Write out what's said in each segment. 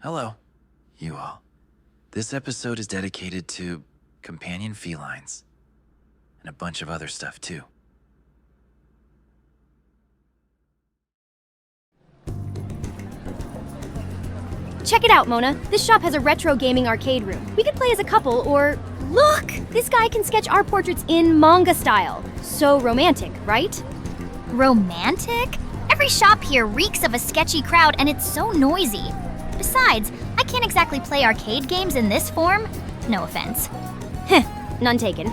Hello, you all. This episode is dedicated to companion felines. And a bunch of other stuff, too. Check it out, Mona. This shop has a retro gaming arcade room. We could play as a couple, or... Look! This guy can sketch our portraits in manga style. So romantic, right? Romantic? Every shop here reeks of a sketchy crowd, and it's so noisy. Besides, I can't exactly play arcade games in this form. No offense. Heh, none taken.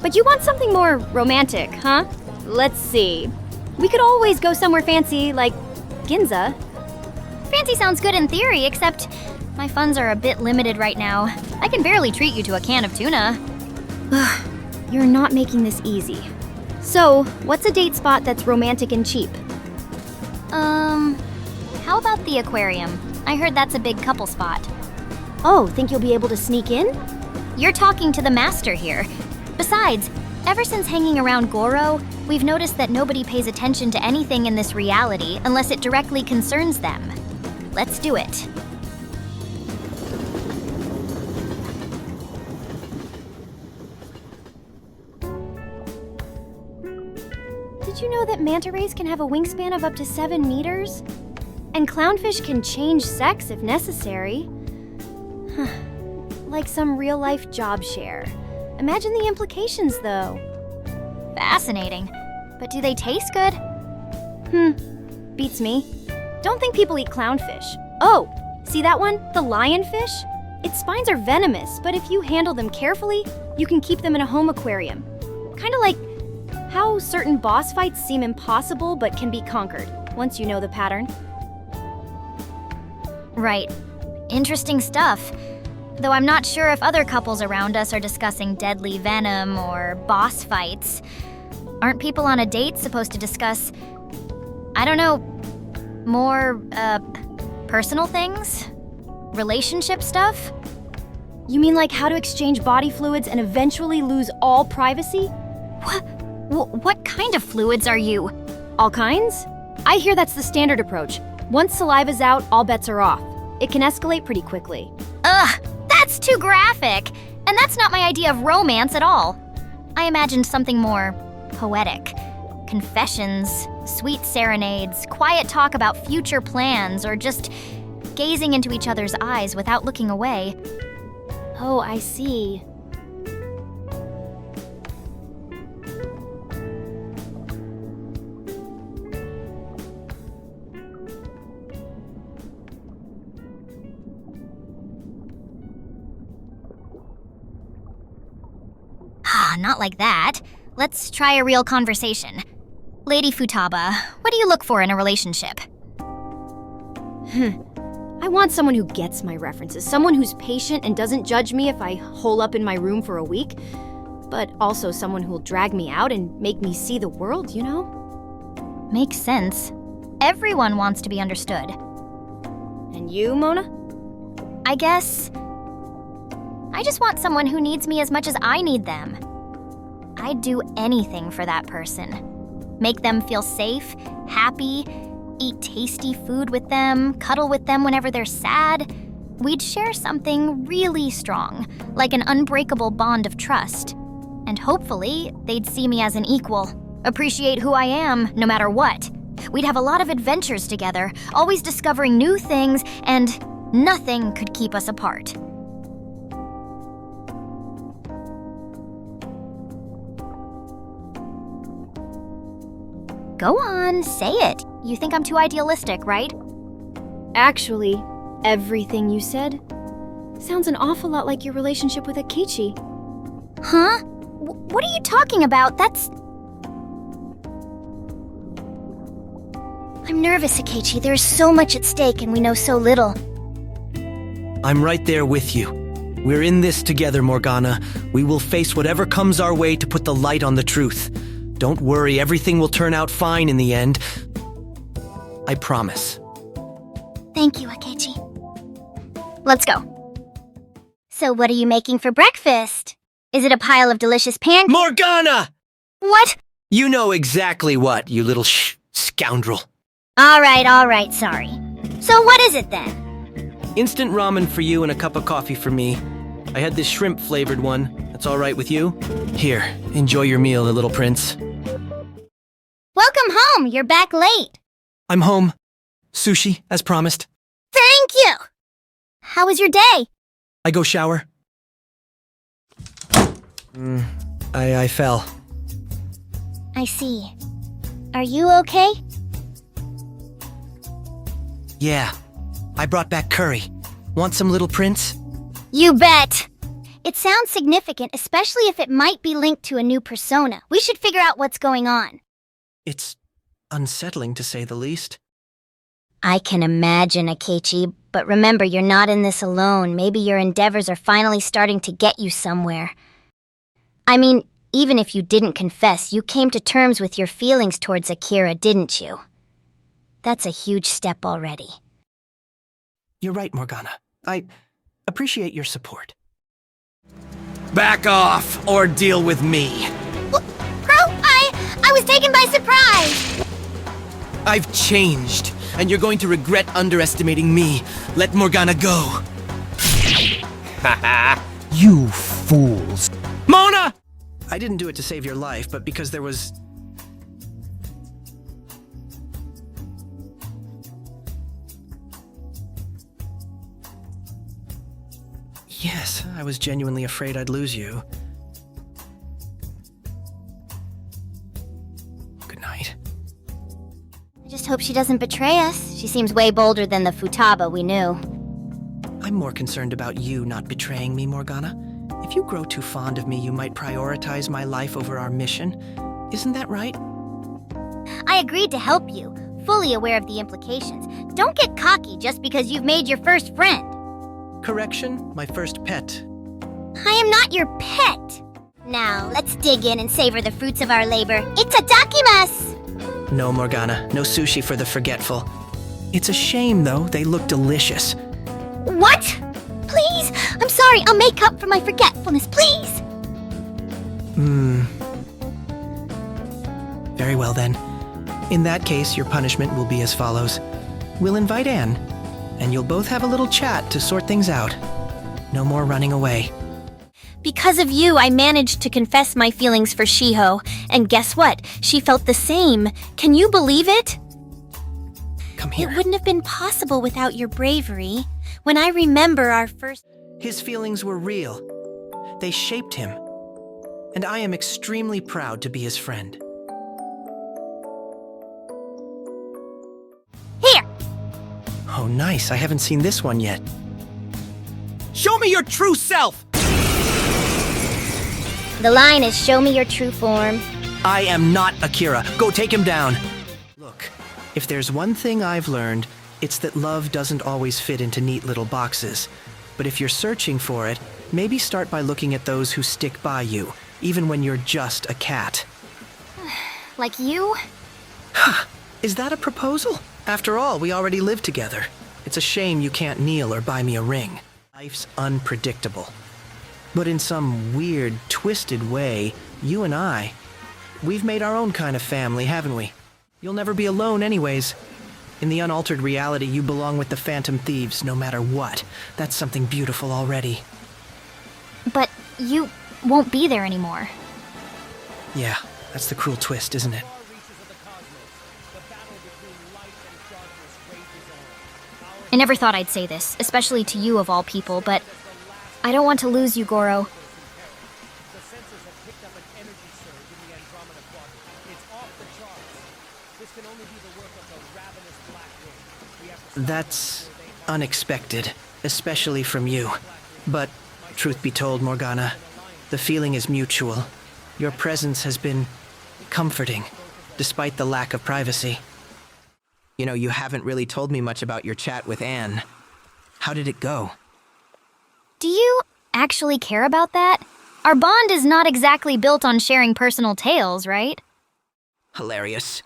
But you want something more romantic, huh? Let's see. We could always go somewhere fancy, like Ginza. Fancy sounds good in theory, except my funds are a bit limited right now. I can barely treat you to a can of tuna. You're not making this easy. So, what's a date spot that's romantic and cheap? How about the aquarium? I heard that's a big couple spot. Oh, think you'll be able to sneak in? You're talking to the master here. Besides, ever since hanging around Goro, we've noticed that nobody pays attention to anything in this reality unless it directly concerns them. Let's do it. Did you know that manta rays can have a wingspan of up to 7 meters? And clownfish can change sex if necessary. Like some real-life job share. Imagine the implications, though. Fascinating. But do they taste good? Beats me. Don't think people eat clownfish. Oh, see that one? The lionfish? Its spines are venomous, but if you handle them carefully, you can keep them in a home aquarium. Kinda like how certain boss fights seem impossible but can be conquered, once you know the pattern. Right. Interesting stuff. Though I'm not sure if other couples around us are discussing deadly venom or boss fights. Aren't people on a date supposed to discuss, I don't know, more, personal things? Relationship stuff? You mean like how to exchange body fluids and eventually lose all privacy? What kind of fluids are you? All kinds? I hear that's the standard approach. Once saliva's out, all bets are off. It can escalate pretty quickly. Ugh, that's too graphic! And that's not my idea of romance at all. I imagined something more poetic. Confessions, sweet serenades, quiet talk about future plans, or just gazing into each other's eyes without looking away. Oh, I see. Not like that. Let's try a real conversation. Lady Futaba, what do you look for in a relationship? I want someone who gets my references, someone who's patient and doesn't judge me if I hole up in my room for a week, but also someone who'll drag me out and make me see the world, you know? Makes sense. Everyone wants to be understood. And you, Mona? I guess I just want someone who needs me as much as I need them. I'd do anything for that person. Make them feel safe, happy, eat tasty food with them, cuddle with them whenever they're sad. We'd share something really strong, like an unbreakable bond of trust. And hopefully, they'd see me as an equal, appreciate who I am, no matter what. We'd have a lot of adventures together, always discovering new things, and nothing could keep us apart. Go on, say it. You think I'm too idealistic, right? Actually, everything you said sounds an awful lot like your relationship with Akechi. Huh? What are you talking about? That's... I'm nervous, Akechi. There's so much at stake and we know so little. I'm right there with you. We're in this together, Morgana. We will face whatever comes our way to put the light on the truth. Don't worry, everything will turn out fine in the end. I promise. Thank you, Akechi. Let's go. So what are you making for breakfast? Is it a pile of delicious pancakes? Morgana! What? You know exactly what, you little scoundrel. All right, sorry. So what is it then? Instant ramen for you and a cup of coffee for me. I had this shrimp-flavored one. That's all right with you? Here, enjoy your meal, little prince. Welcome home. You're back late. I'm home. Sushi, as promised. Thank you. How was your day? I go shower. I fell. I see. Are you okay? Yeah, I brought back curry. Want some, little prince? You bet. It sounds significant, especially if it might be linked to a new persona. We should figure out what's going on. It's unsettling, to say the least. I can imagine, Akechi, but remember, you're not in this alone. Maybe your endeavors are finally starting to get you somewhere. I mean, even if you didn't confess, you came to terms with your feelings towards Akira, didn't you? That's a huge step already. You're right, Morgana. I appreciate your support. Back off, or deal with me. Bro, I was taken by surprise! I've changed, and you're going to regret underestimating me. Let Morgana go. You fools. Mona! I didn't do it to save your life, but because there was... Yes, I was genuinely afraid I'd lose you. Good night. I just hope she doesn't betray us. She seems way bolder than the Futaba we knew. I'm more concerned about you not betraying me, Morgana. If you grow too fond of me, you might prioritize my life over our mission. Isn't that right? I agreed to help you, fully aware of the implications. Don't get cocky just because you've made your first friend. Correction, my first pet. I am not your pet. Now, let's dig in and savor the fruits of our labor. Itadakimasu! No, Morgana, no sushi for the forgetful. It's a shame, though. They look delicious. What? Please? I'm sorry, I'll make up for my forgetfulness, please! Very well, then. In that case, your punishment will be as follows. We'll invite Anne, and you'll both have a little chat to sort things out. No more running away. Because of you, I managed to confess my feelings for Shiho, and guess what? She felt the same. Can you believe it? Come here. It wouldn't have been possible without your bravery. When I remember our first... His feelings were real. They shaped him. And I am extremely proud to be his friend. Here! Oh, nice. I haven't seen this one yet. Show me your true self! The line is show me your true form. I am not Akira. Go take him down. Look, if there's one thing I've learned, it's that love doesn't always fit into neat little boxes. But if you're searching for it, maybe start by looking at those who stick by you, even when you're just a cat. Like you? Is that a proposal? After all, we already live together. It's a shame you can't kneel or buy me a ring. Life's unpredictable. But in some weird, twisted way, you and we've made our own kind of family, haven't we? You'll never be alone anyways. In the unaltered reality, you belong with the Phantom Thieves no matter what. That's something beautiful already. But you won't be there anymore. Yeah, that's the cruel twist, isn't it? I never thought I'd say this, especially to you of all people, but I don't want to lose you, Goro. That's unexpected, especially from you. But, truth be told, Morgana, the feeling is mutual. Your presence has been comforting, despite the lack of privacy. You know, you haven't really told me much about your chat with Anne. How did it go? Do you actually care about that? Our bond is not exactly built on sharing personal tales, right? Hilarious.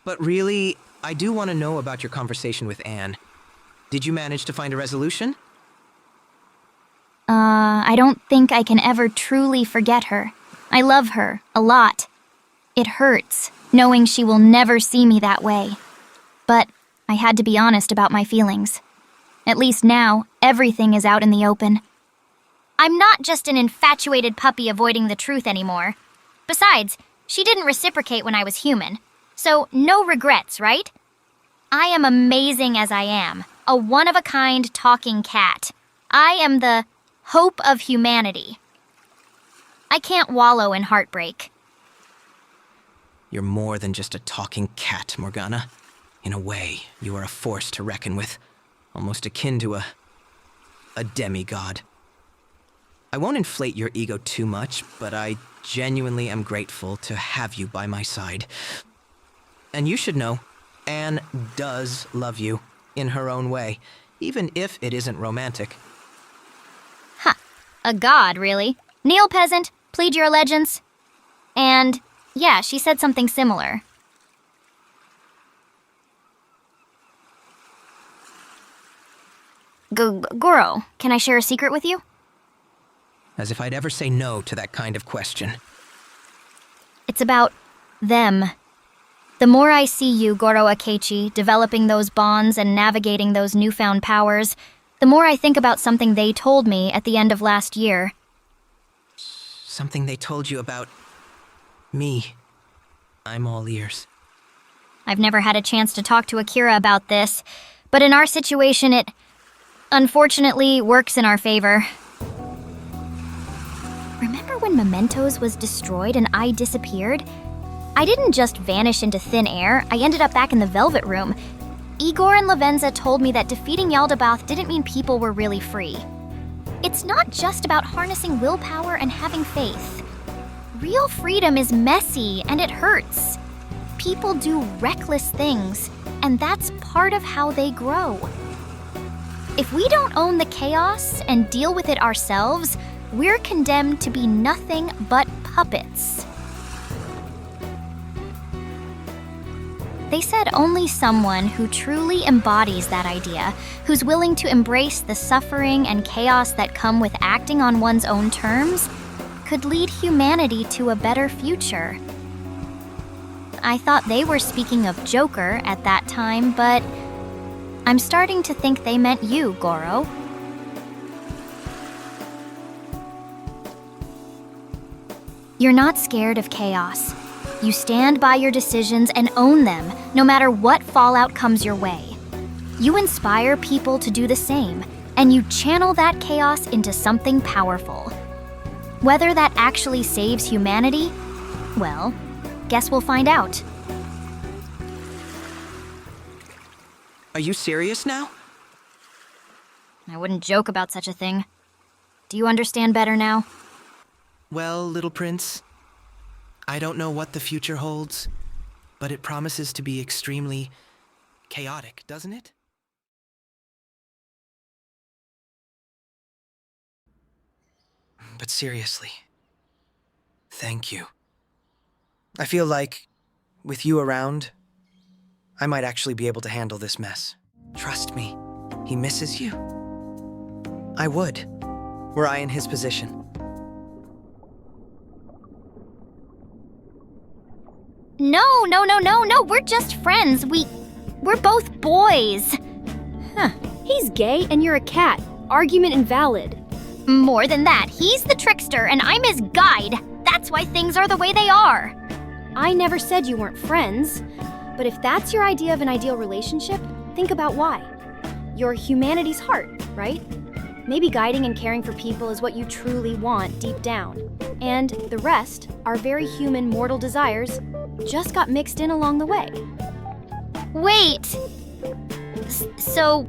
But really, I do want to know about your conversation with Anne. Did you manage to find a resolution? I don't think I can ever truly forget her. I love her a lot. It hurts, knowing she will never see me that way. But I had to be honest about my feelings. At least now, everything is out in the open. I'm not just an infatuated puppy avoiding the truth anymore. Besides, she didn't reciprocate when I was human. So, no regrets, right? I am amazing as I am, a one-of-a-kind talking cat. I am the hope of humanity. I can't wallow in heartbreak. You're more than just a talking cat, Morgana. In a way, you are a force to reckon with, almost akin to a demigod. I won't inflate your ego too much, but I genuinely am grateful to have you by my side. And you should know, Anne does love you, in her own way, even if it isn't romantic. Huh. A god, really? Kneel, peasant, plead your allegiance. And, yeah, she said something similar. Goro, can I share a secret with you? As if I'd ever say no to that kind of question. It's about them. The more I see you, Goro Akechi, developing those bonds and navigating those newfound powers, the more I think about something they told me at the end of last year. Something they told you about me. I'm all ears. I've never had a chance to talk to Akira about this, but in our situation it, unfortunately, works in our favor. Remember when Mementos was destroyed and I disappeared? I didn't just vanish into thin air, I ended up back in the Velvet Room. Igor and Lavenza told me that defeating Yaldabaoth didn't mean people were really free. It's not just about harnessing willpower and having faith. Real freedom is messy and it hurts. People do reckless things, and that's part of how they grow. If we don't own the chaos and deal with it ourselves, we're condemned to be nothing but puppets. They said only someone who truly embodies that idea, who's willing to embrace the suffering and chaos that come with acting on one's own terms, could lead humanity to a better future. I thought they were speaking of Joker at that time, but I'm starting to think they meant you, Goro. You're not scared of chaos. You stand by your decisions and own them, no matter what fallout comes your way. You inspire people to do the same, and you channel that chaos into something powerful. Whether that actually saves humanity, well, guess we'll find out. Are you serious now? I wouldn't joke about such a thing. Do you understand better now? Well, little prince, I don't know what the future holds, but it promises to be extremely chaotic, doesn't it? But seriously, thank you. I feel like, with you around, I might actually be able to handle this mess. Trust me, he misses you. I would, were I in his position. No, we're just friends. We're both boys. Huh. He's gay and you're a cat. Argument invalid. More than that, he's the trickster and I'm his guide. That's why things are the way they are. I never said you weren't friends. But if that's your idea of an ideal relationship, think about why. You're humanity's heart, right? Maybe guiding and caring for people is what you truly want deep down. And the rest, our very human mortal desires, just got mixed in along the way. Wait. So,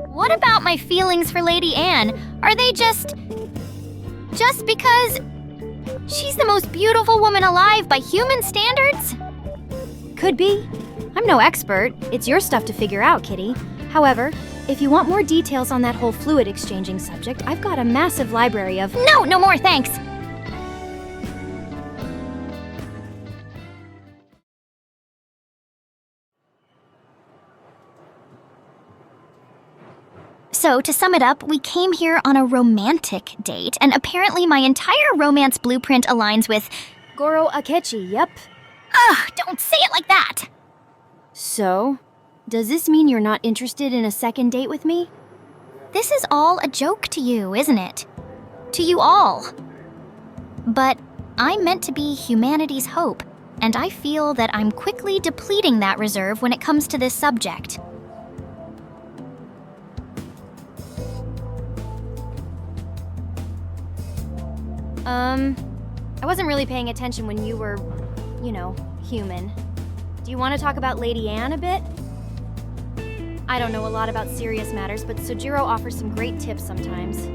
what about my feelings for Lady Anne? Are they just because she's the most beautiful woman alive by human standards? Could be. I'm no expert. It's your stuff to figure out, Kitty. However, if you want more details on that whole fluid exchanging subject, I've got a massive library of— No more thanks. So, to sum it up, we came here on a romantic date, and apparently my entire romance blueprint aligns with— Goro Akechi, yep. Ugh, don't say it like that! So, does this mean you're not interested in a second date with me? This is all a joke to you, isn't it? To you all. But I'm meant to be humanity's hope, and I feel that I'm quickly depleting that reserve when it comes to this subject. I wasn't really paying attention when you were, human. Do you want to talk about Lady Anne a bit? I don't know a lot about serious matters, but Sojiro offers some great tips sometimes.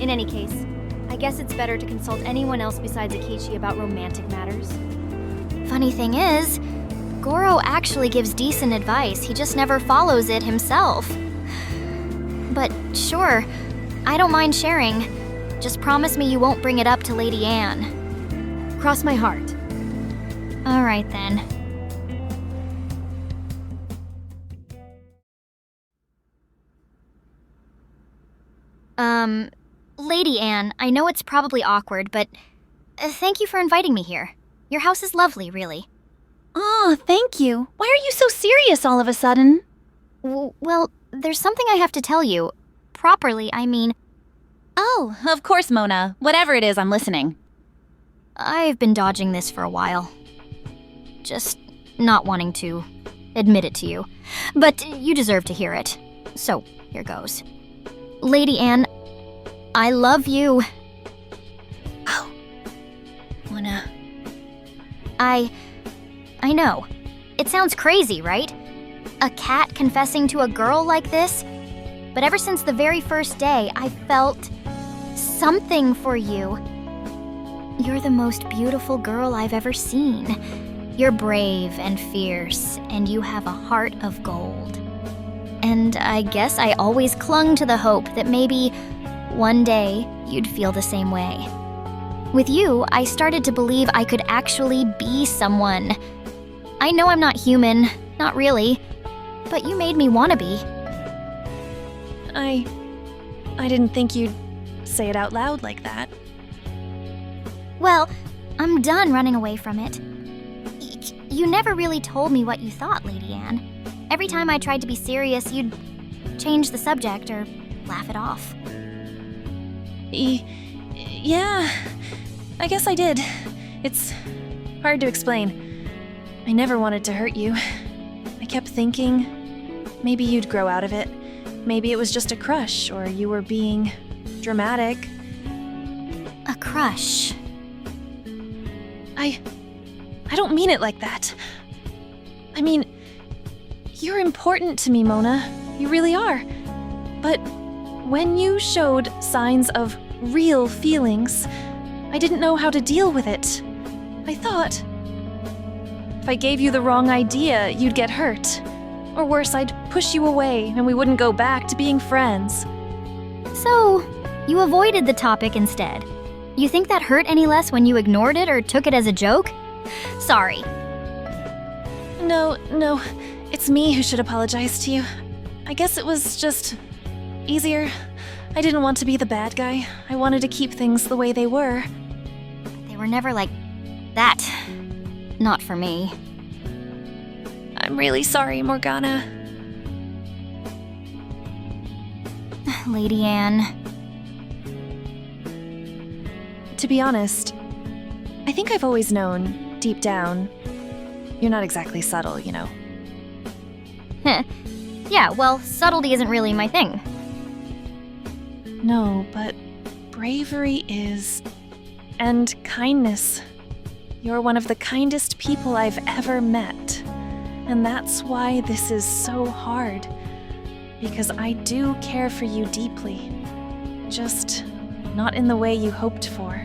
In any case, I guess it's better to consult anyone else besides Akechi about romantic matters. Funny thing is, Goro actually gives decent advice, he just never follows it himself. But sure, I don't mind sharing. Just promise me you won't bring it up to Lady Anne. Cross my heart. All right then. Lady Anne, I know it's probably awkward, but thank you for inviting me here. Your house is lovely, really. Oh, thank you. Why are you so serious all of a sudden? Well, there's something I have to tell you. Properly, I mean... Oh, of course, Mona. Whatever it is, I'm listening. I've been dodging this for a while. Just not wanting to admit it to you. But you deserve to hear it. So, here goes. Lady Anne, I love you. Oh. Mona. I know. It sounds crazy, right? A cat confessing to a girl like this? But ever since the very first day, I felt something for you. You're the most beautiful girl I've ever seen. You're brave and fierce, and you have a heart of gold. And I guess I always clung to the hope that maybe one day you'd feel the same way. With you, I started to believe I could actually be someone. I know I'm not human, not really, but you made me want to be. I didn't think you'd say it out loud like that. Well, I'm done running away from it. You never really told me what you thought, Lady Anne. Every time I tried to be serious, you'd change the subject or laugh it off. Yeah, I guess I did. It's hard to explain. I never wanted to hurt you. I kept thinking maybe you'd grow out of it. Maybe it was just a crush, or you were being dramatic. A crush. I don't mean it like that. I mean, you're important to me, Mona. You really are. But when you showed signs of real feelings, I didn't know how to deal with it. I thought if I gave you the wrong idea, you'd get hurt. Or worse, I'd push you away and we wouldn't go back to being friends. So, you avoided the topic instead. You think that hurt any less when you ignored it or took it as a joke? Sorry. No, it's me who should apologize to you. I guess it was just easier. I didn't want to be the bad guy. I wanted to keep things the way they were. They were never like that. Not for me. I'm really sorry, Morgana. Lady Anne. To be honest, I think I've always known, deep down, you're not exactly subtle, you know. Yeah, well, subtlety isn't really my thing. No, but bravery is. And kindness. You're one of the kindest people I've ever met. And that's why this is so hard. Because I do care for you deeply. Just not in the way you hoped for.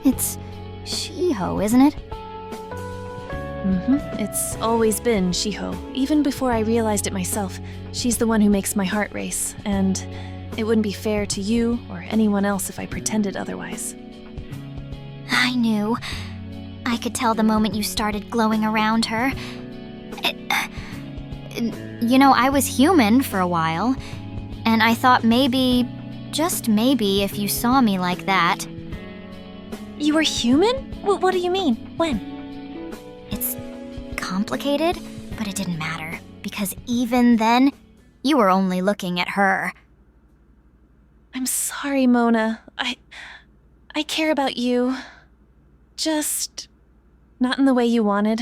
It's Shiho, isn't it? It's always been Shiho. Even before I realized it myself, she's the one who makes my heart race, and it wouldn't be fair to you or anyone else if I pretended otherwise. I knew. I could tell the moment you started glowing around her. You know, I was human for a while, and I thought maybe, just maybe, if you saw me like that. You were human? What do you mean? When? It's complicated, but it didn't matter, because even then, you were only looking at her. I'm sorry, Mona. I care about you. Just not in the way you wanted.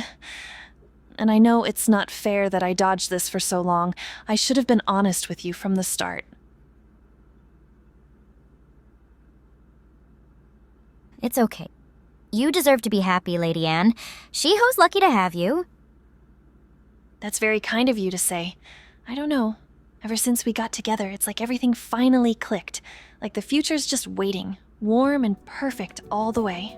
And I know it's not fair that I dodged this for so long. I should have been honest with you from the start. It's okay. You deserve to be happy, Lady Anne. Shiho's lucky to have you. That's very kind of you to say. I don't know. Ever since we got together, it's like everything finally clicked. Like the future's just waiting, warm and perfect all the way.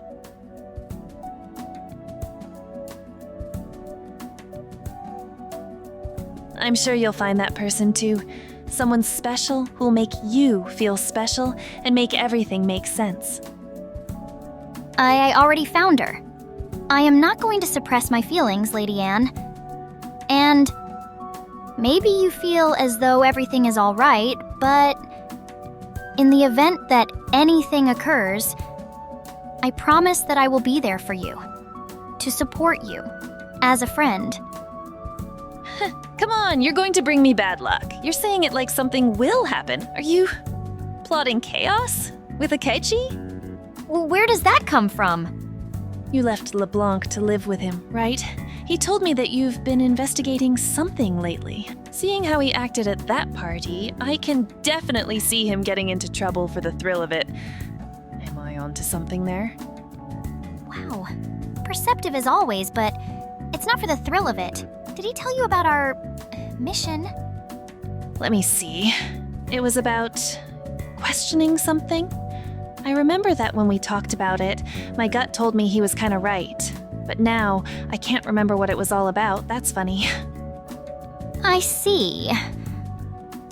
I'm sure you'll find that person too. Someone special who'll make you feel special and make everything make sense. I already found her. I am not going to suppress my feelings, Lady Anne. And maybe you feel as though everything is all right, but in the event that anything occurs, I promise that I will be there for you, to support you, as a friend. Come on, you're going to bring me bad luck. You're saying it like something will happen. Are you plotting chaos with Akechi? Where does that come from? You left LeBlanc to live with him, right? He told me that you've been investigating something lately. Seeing how he acted at that party, I can definitely see him getting into trouble for the thrill of it. Am I onto something there? Wow. Perceptive as always, but it's not for the thrill of it. Did he tell you about our mission? Let me see. It was about questioning something? I remember that when we talked about it, my gut told me he was kinda right. But now, I can't remember what it was all about. That's funny. I see.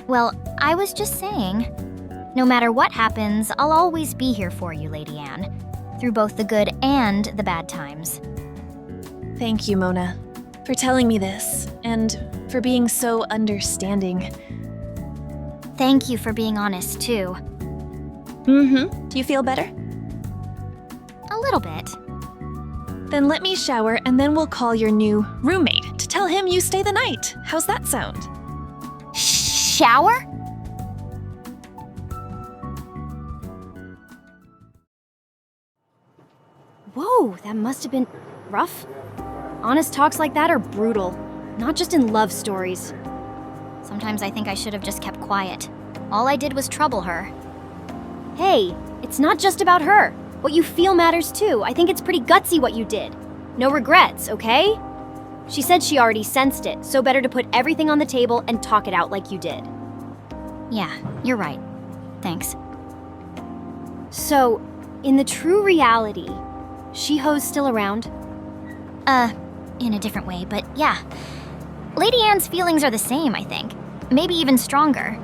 Well, I was just saying, no matter what happens, I'll always be here for you, Lady Anne, through both the good and the bad times. Thank you, Mona, for telling me this, and for being so understanding. Thank you for being honest, too. Do you feel better? A little bit. Then let me shower, and then we'll call your new roommate to tell him you stay the night. How's that sound? Shower? Whoa, that must have been rough. Honest talks like that are brutal, not just in love stories. Sometimes I think I should have just kept quiet. All I did was trouble her. Hey, it's not just about her. What you feel matters too. I think it's pretty gutsy what you did. No regrets, okay? She said she already sensed it, so better to put everything on the table and talk it out like you did. Yeah, you're right. Thanks. So, in the true reality, Shiho's still around? In a different way, but yeah. Lady Anne's feelings are the same, I think. Maybe even stronger.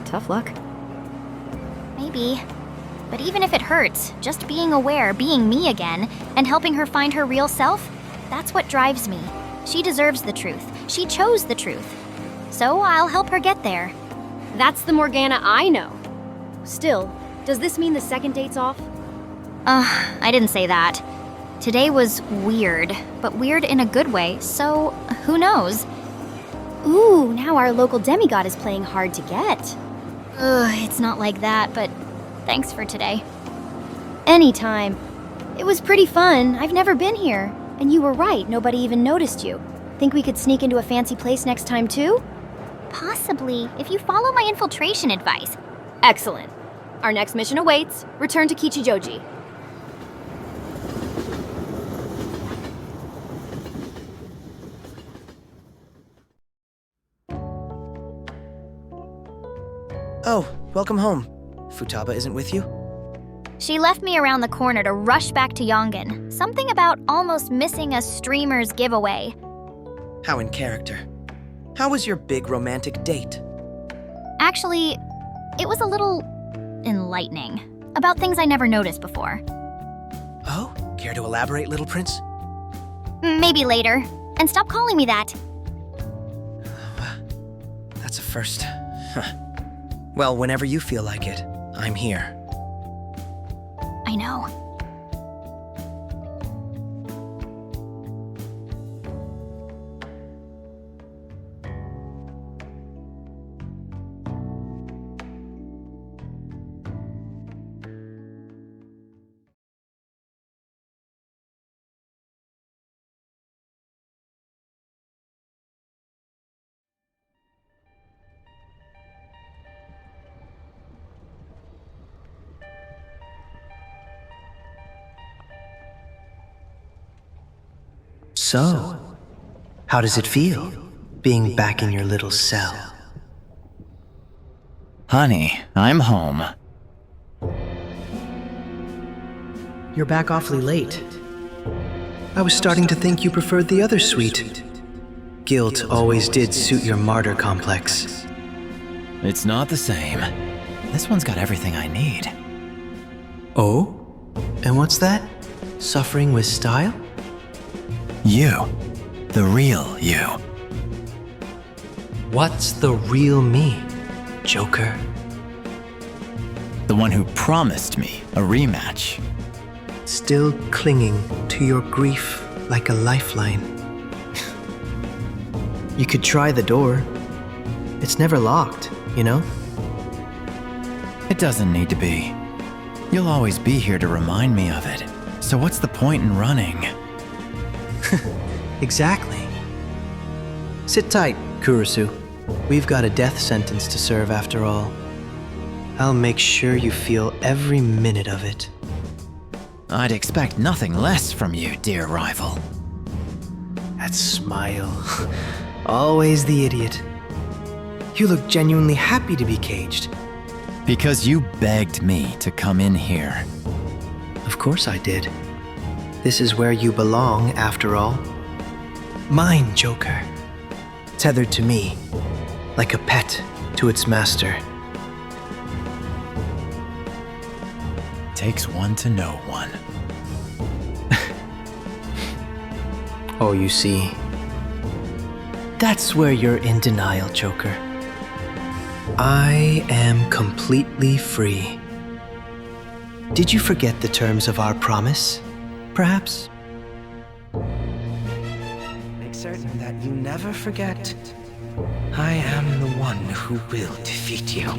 Tough luck. Maybe. But even if it hurts, just being aware, being me again, and helping her find her real self, that's what drives me. She deserves the truth. She chose the truth. So I'll help her get there. That's the Morgana I know. Still, does this mean the second date's off? I didn't say that. Today was weird, but weird in a good way, so who knows? Ooh, now our local demigod is playing hard to get. It's not like that, but thanks for today. Anytime. It was pretty fun. I've never been here. And you were right, nobody even noticed you. Think we could sneak into a fancy place next time too? Possibly, if you follow my infiltration advice. Excellent. Our next mission awaits. Return to Kichijoji. Oh, welcome home. Futaba isn't with you? She left me around the corner to rush back to Yongan. Something about almost missing a streamer's giveaway. How in character. How was your big romantic date? Actually, it was a little enlightening. About things I never noticed before. Oh, care to elaborate, little prince? Maybe later. And stop calling me that. That's a first. Huh. Well, whenever you feel like it, I'm here. I know. So, how does it feel, being back in your little cell? Honey, I'm home. You're back awfully late. I was starting to think you preferred the other suite. Guilt always did suit your martyr complex. It's not the same. This one's got everything I need. Oh? And what's that? Suffering with style? You. The real you. What's the real me, Joker? The one who promised me a rematch. Still clinging to your grief like a lifeline. You could try the door. It's never locked, you know? It doesn't need to be. You'll always be here to remind me of it. So what's the point in running? Exactly. Sit tight, Kurusu. We've got a death sentence to serve after all. I'll make sure you feel every minute of it. I'd expect nothing less from you, dear rival. That smile. Always the idiot. You look genuinely happy to be caged. Because you begged me to come in here. Of course I did. This is where you belong, after all. Mine, Joker. Tethered to me, like a pet to its master. Takes one to know one. Oh, you see. That's where you're in denial, Joker. I am completely free. Did you forget the terms of our promise, perhaps? Make certain that you never forget. I am the one who will defeat you.